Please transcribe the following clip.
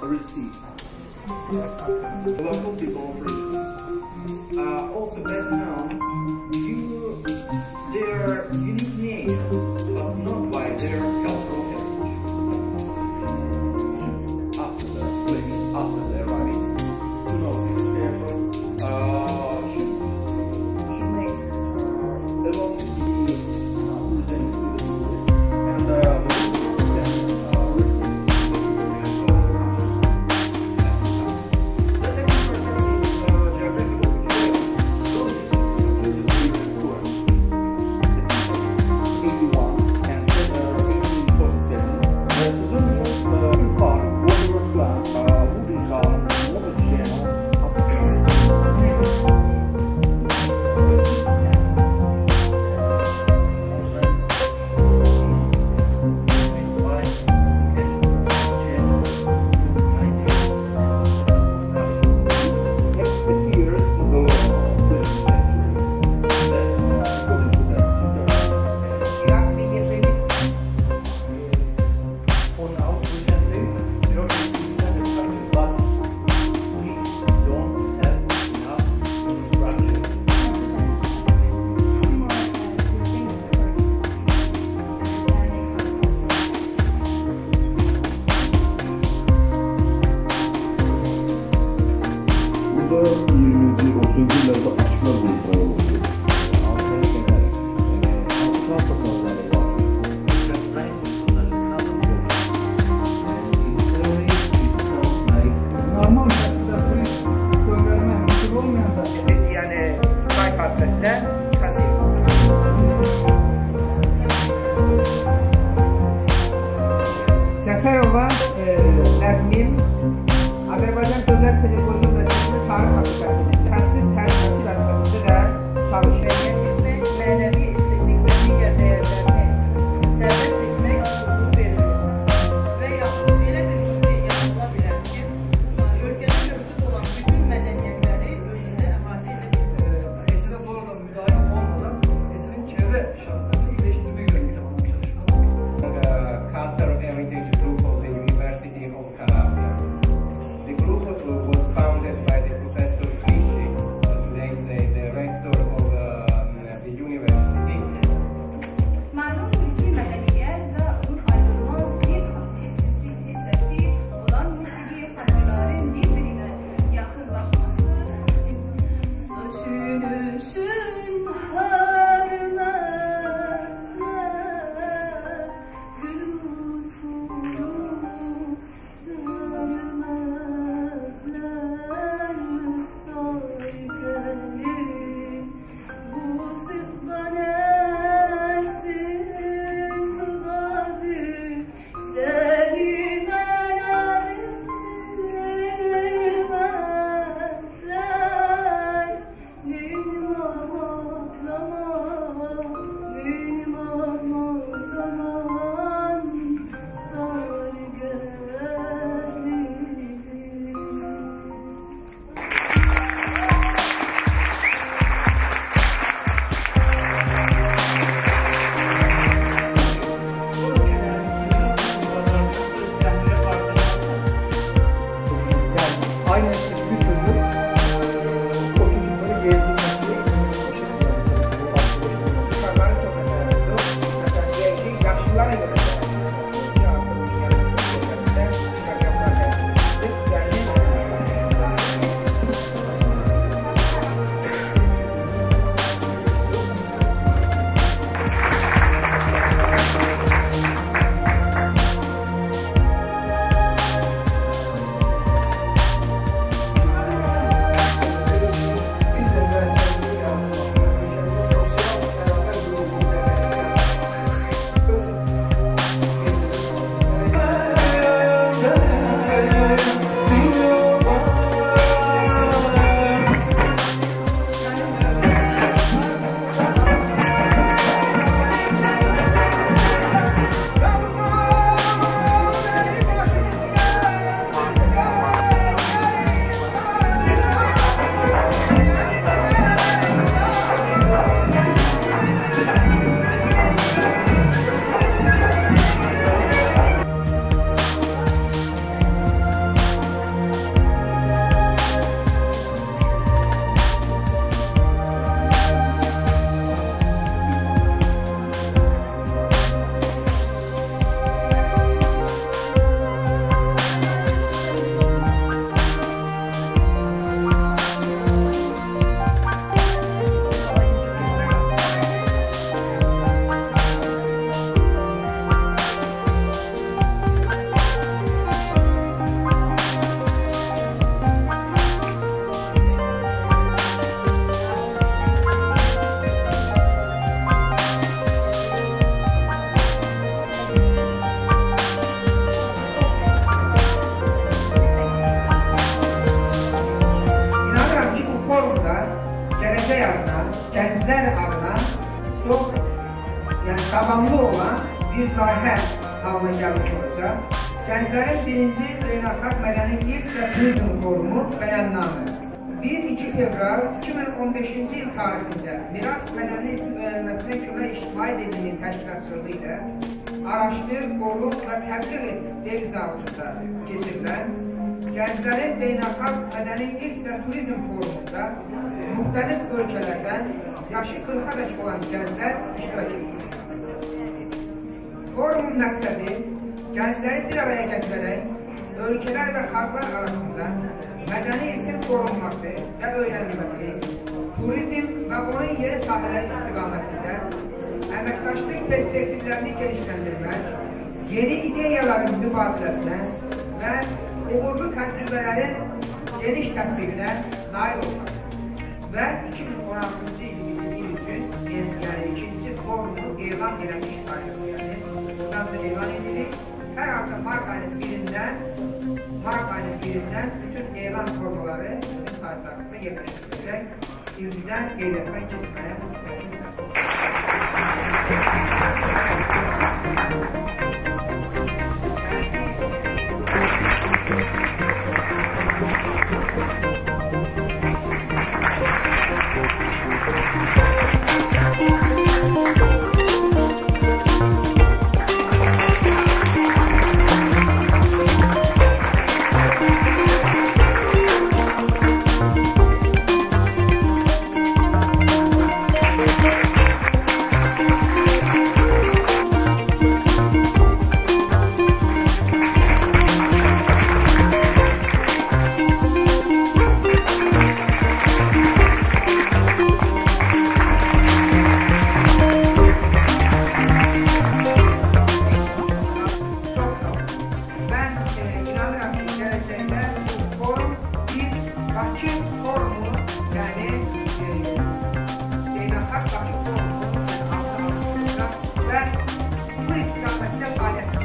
receive. Local people receive. Also, better known, their unique nature, but not by their cultural heritage. After the planning, after the arriving, to know which airport should make a lot to be presented to the tourists and then receive. The second factor is geographical peculiarity. yəni davamlı olan bir layihə halına gəlmiş olacaq. Gənclərin birinci Beynəlxalq Mədəni İrs və Turizm Forumu bəyannamə 1-2 fevral 2015-ci il tarixində Miras Mədəni İrsin öyrənməsinə kömək İctimai Birliyinin təşkilatçılığı ilə araşdır, qoru və təbliğ et deviz altında keçirilən Gənclərin Beynəlxalq Mədəni İrs və Turizm Forumunda müxtəlif ölkələrdən yaşı 40-a dək olan gənclər iştirak edir. Forumun məqsədi gəncləri bir araya gətirərək ölkələr və xalqlar arasında mədəni irsin qorunması və öyrənilməsi, turizm və onun yeri sahələri istiqamətində əməkdaşlıq perspektivlərini genişləndirmək, yeni ideyaların mübadiləsinə və uğurlu təcrübələrin geniş tətbiqinə nail olmaq və 2016-cı il üçün yəni ikinci forumu elan edilmiş tarixi, yəni buradan elan edilir. Hər hafta mart ayının birindən bütün elan formaları bizim saytlarımızda yerləşdiriləcək. İldən qeydiyyatdan keçməyə Bakı forumu, yəni Bakı forumu və bu istiqamətdə fəaliyyət